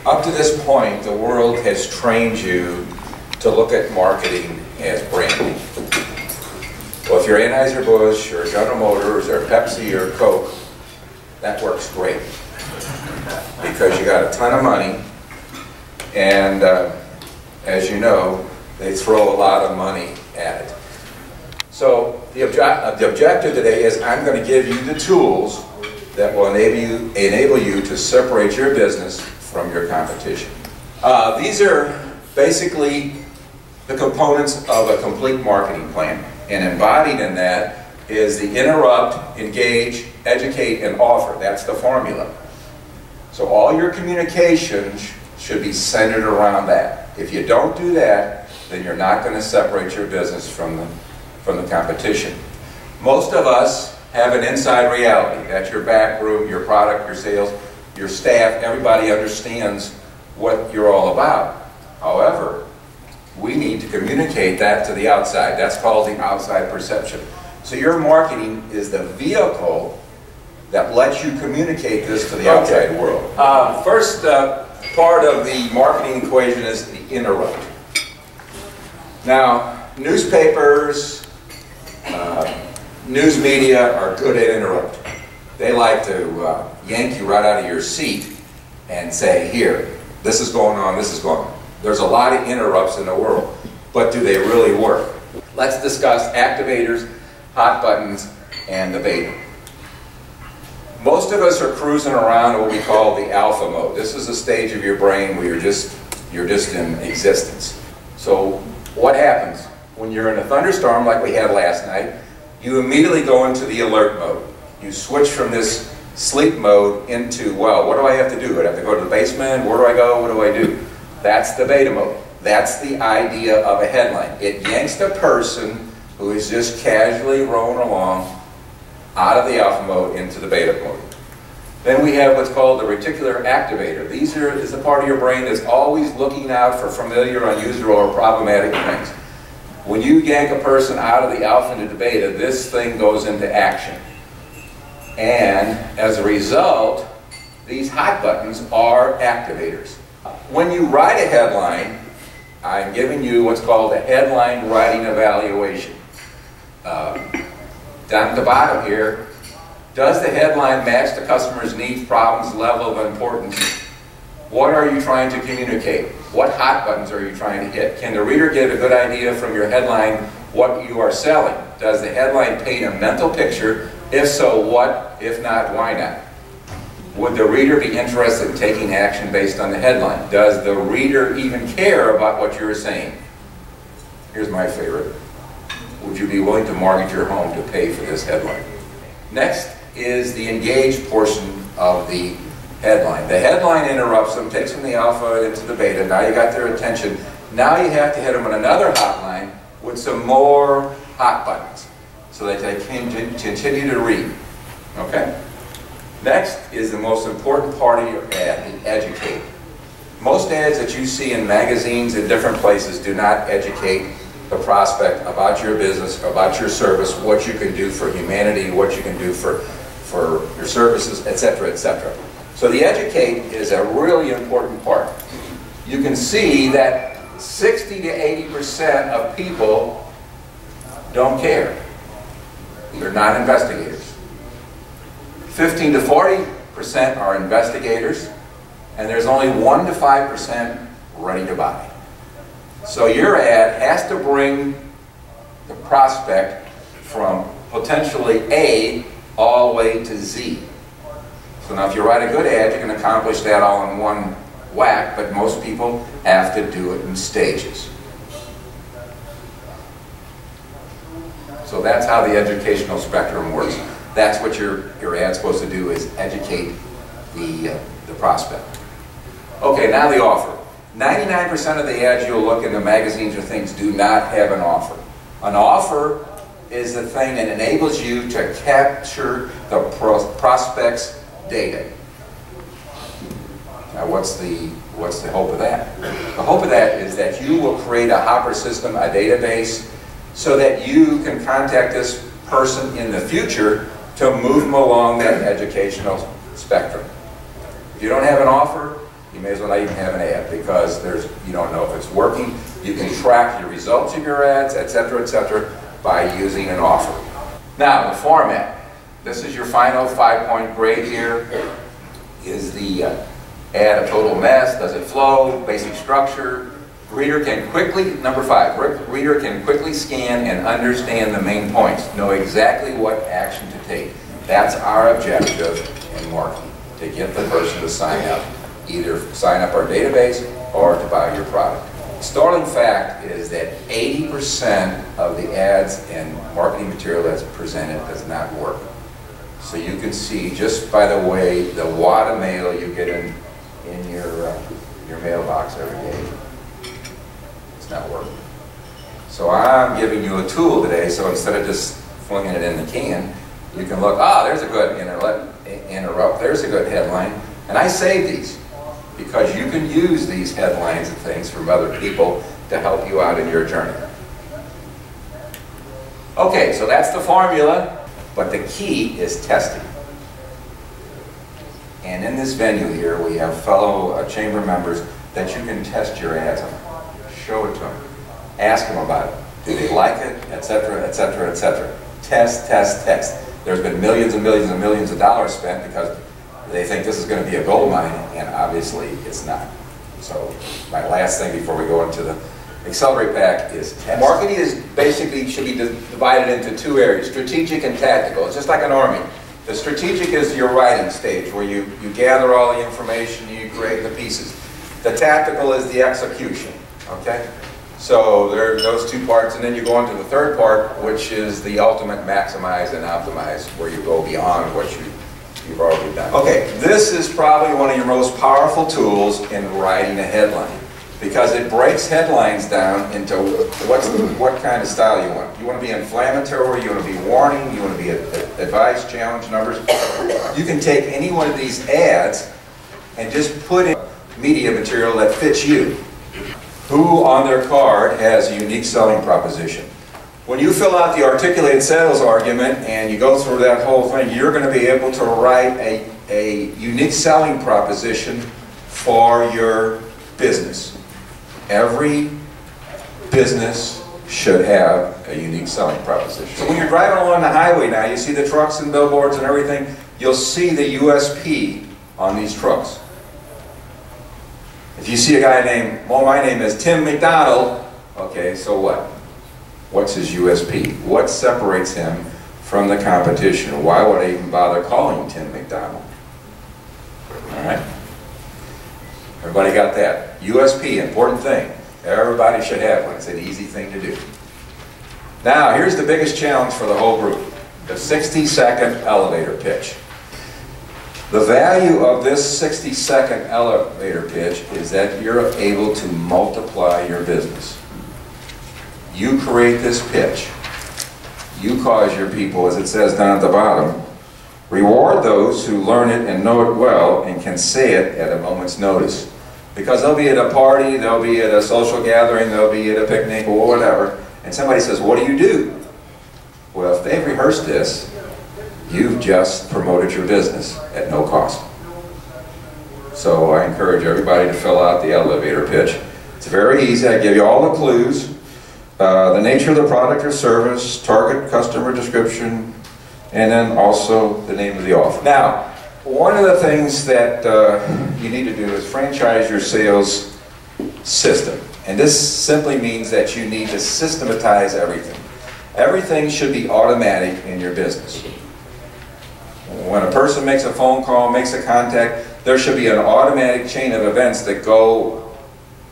Up to this point, the world has trained you to look at marketing as branding. Well, if you're Anheuser-Busch or General Motors or Pepsi or Coke, that works great because you got a ton of money, and as you know, they throw a lot of money at it. So the objective today is I'm going to give you the tools that will enable you to separate your business from your competition. These are basically the components of a complete marketing plan, and embodied in that is the interrupt, engage, educate, and offer. That's the formula. So all your communications should be centered around that. If you don't do that, then you're not going to separate your business from the competition. Most of us have an inside reality. That's your back room, your product, your sales, your staff. Everybody understands what you're all about. However, we need to communicate that to the outside. That's called the outside perception. So your marketing is the vehicle that lets you communicate this to the outside world. First part of the marketing equation is the interrupt. Now, newspapers, news media are good at interrupting. They like to yank you right out of your seat and say, here, this is going on, this is going on. There's a lot of interrupts in the world, but do they really work? Let's discuss activators, hot buttons, and the beta. Most of us are cruising around what we call the alpha mode. This is a stage of your brain where you're just in existence. So what happens? When you're in a thunderstorm like we had last night, you immediately go into the alert mode. You switch from this sleep mode into, well, what do I have to do? I have to go to the basement? Where do I go? What do I do? That's the beta mode. That's the idea of a headline. It yanks the person who is just casually rolling along out of the alpha mode into the beta mode. Then we have what's called the reticular activator. These is the part of your brain that's always looking out for familiar, unusual, or problematic things. When you yank a person out of the alpha into the beta, this thing goes into action. And as a result, these hot buttons are activators. When you write a headline, I'm giving you what's called a headline writing evaluation. Down at the bottom here, does the headline match the customer's needs, problems, level of importance? What are you trying to communicate? What hot buttons are you trying to hit? Can the reader get a good idea from your headline what you are selling? Does the headline paint a mental picture? If so, what? If not, why not? Would the reader be interested in taking action based on the headline? Does the reader even care about what you're saying? Here's my favorite. Would you be willing to mortgage your home to pay for this headline? Next is the engage portion of the headline. The headline interrupts them, takes them the alpha into the beta. Now you got their attention. Now you have to hit them with another hotline with some more hot buttons so that they can continue to read. Okay? Next is the most important part of your ad, the educate. Most ads that you see in magazines and different places do not educate the prospect about your business, about your service, what you can do for humanity, what you can do for your services, etc., etc. So the educate is a really important part. You can see that 60 to 80% of people don't care. They're not investigators. 15 to 40% are investigators, and there's only 1 to 5% ready to buy. So your ad has to bring the prospect from potentially A all the way to Z. So now if you write a good ad, you can accomplish that all in one whack, but most people have to do it in stages. So that's how the educational spectrum works. That's what your ad's supposed to do, is educate the prospect. Okay, now the offer. 99% of the ads you'll look in the magazines or things do not have an offer. An offer is the thing that enables you to capture the prospect's data. Now what's the hope of that? The hope of that is that you will create a hopper system, a database, so that you can contact this person in the future to move them along that educational spectrum. If you don't have an offer, you may as well not even have an ad, because you don't know if it's working. You can track your results of your ads, etc., by using an offer. Now, the format. This is your final 5-point grade here. Is the ad a total mess? Does it flow? Basic structure? Reader can quickly, number 5, reader can quickly scan and understand the main points, know exactly what action to take. That's our objective in marketing, to get the person to sign up. Either sign up our database or to buy your product. The startling fact is that 80% of the ads and marketing material that's presented does not work. So you can see just by the way the wad of mail you get in your mailbox every day, it's not working. So I'm giving you a tool today, so instead of just flinging it in the can, you can look, there's a good interrupt, there's a good headline, and I save these because you can use these headlines and things from other people to help you out in your journey. Okay, so that's the formula, but the key is testing. And in this venue here, we have fellow chamber members that you can test your ads on. Show it to them. Ask them about it. Do they like it? Etc., etc., etc. Test, test, test. There's been millions and millions and millions of dollars spent because they think this is going to be a gold mine, and obviously it's not. So my last thing before we go into the Accelerate Pack is test. Marketing is basically should be divided into 2 areas, strategic and tactical. It's just like an army. The strategic is your writing stage, where you gather all the information, you create the pieces. The tactical is the execution, okay? So there are those 2 parts, and then you go into the 3rd part, which is the ultimate maximize and optimize, where you go beyond what you've already done. Okay, this is probably one of your most powerful tools in writing a headline, because it breaks headlines down into what kind of style you want. You want to be inflammatory, you want to be warning, you want to be advice, challenge, numbers. You can take any one of these ads and just put in media material that fits you. Who on their card has a unique selling proposition? When you fill out the articulated sales argument and you go through that whole thing, you're going to be able to write a unique selling proposition for your business. Every business should have a unique selling proposition. So when you're driving along the highway now, you see the trucks and billboards and everything, you'll see the USP on these trucks. If you see a guy named, well, my name is Tim McDonald, okay, so what? What's his USP? What separates him from the competition? Why would I even bother calling Tim McDonald? All right? Everybody got that? USP, important thing. Everybody should have one. It's an easy thing to do. Now, here's the biggest challenge for the whole group. The 60-second elevator pitch. The value of this 60-second elevator pitch is that you're able to multiply your business. You create this pitch. You cause your people, as it says down at the bottom, reward those who learn it and know it well and can say it at a moment's notice. Because they'll be at a party, they'll be at a social gathering, they'll be at a picnic or whatever, and somebody says, what do you do? Well, if they've rehearsed this, you've just promoted your business at no cost. So I encourage everybody to fill out the elevator pitch. It's very easy. I give you all the clues. The nature of the product or service, target customer description, and then also the name of the offer. Now, one of the things that you need to do is franchise your sales system. And this simply means that you need to systematize everything. Everything should be automatic in your business. When a person makes a phone call, makes a contact, there should be an automatic chain of events that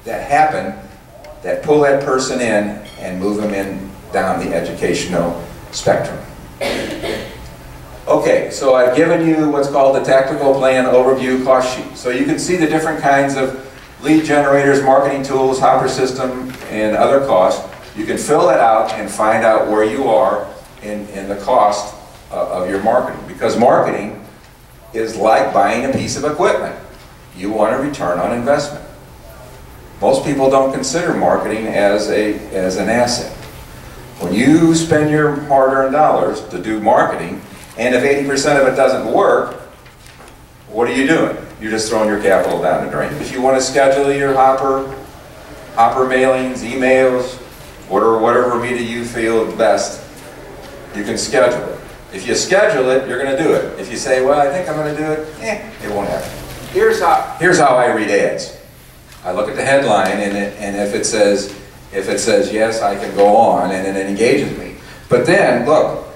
happen, that pull that person in and move them in down the educational spectrum. Okay, so I've given you what's called the Tactical Plan Overview Cost Sheet. So you can see the different kinds of lead generators, marketing tools, hopper system, and other costs. You can fill that out and find out where you are in the cost of your marketing. Because marketing is like buying a piece of equipment. You want a return on investment. Most people don't consider marketing as an asset. When you spend your hard-earned dollars to do marketing, and if 80% of it doesn't work, what are you doing? you're just throwing your capital down the drain. If you want to schedule your hopper mailings, emails, whatever media you feel best, you can schedule it. If you schedule it, you're going to do it. If you say, well, I think I'm going to do it, it won't happen. Here's how I read ads. I look at the headline, and if it says yes, I can go on, and it engages me. But then, look,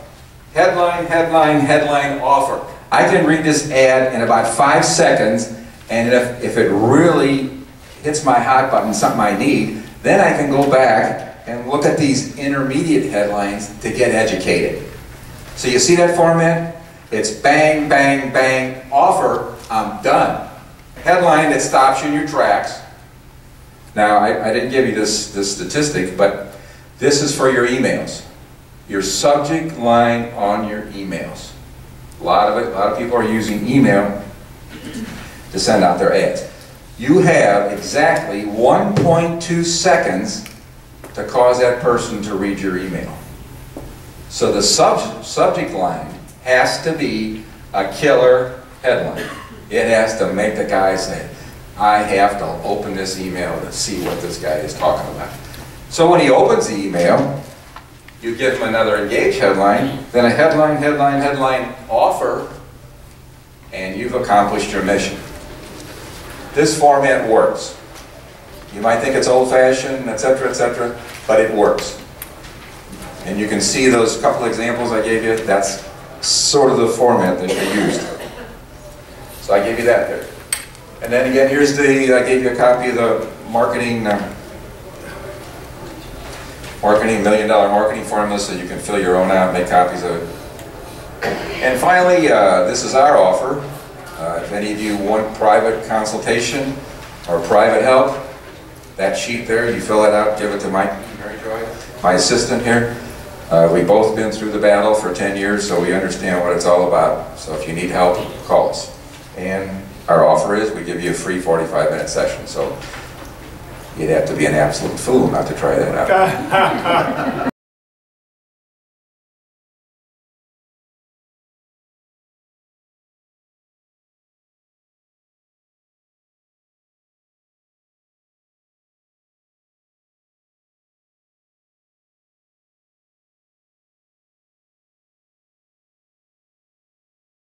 headline, headline, headline, offer. I can read this ad in about 5 seconds, and if it really hits my hot button, something I need, then I can go back and look at these intermediate headlines to get educated. So you see that format? It's bang, bang, bang, offer, I'm done. Headline that stops you in your tracks. Now, I didn't give you this statistic, but this is for your emails. Your subject line on your emails. A lot of people are using email to send out their ads. You have exactly 1.2 seconds to cause that person to read your email. So the subject line has to be a killer headline. It has to make the guy say, I have to open this email to see what this guy is talking about. So when he opens the email, you give him another engage headline, then a headline, headline, headline, offer, and you've accomplished your mission. This format works. You might think it's old-fashioned, etc., but it works. And you can see those couple examples I gave you, that's sort of the format that they used. So I gave you that there. And then again, here's I gave you a copy of the marketing $1 million marketing formula, so you can fill your own out, make copies of it. And finally, this is our offer. If any of you want private consultation or private help, that sheet there, you fill it out, give it to my assistant here. We've both been through the battle for 10 years, so we understand what it's all about. So if you need help, call us. And our offer is we give you a free 45-minute session. So you'd have to be an absolute fool not to try that out.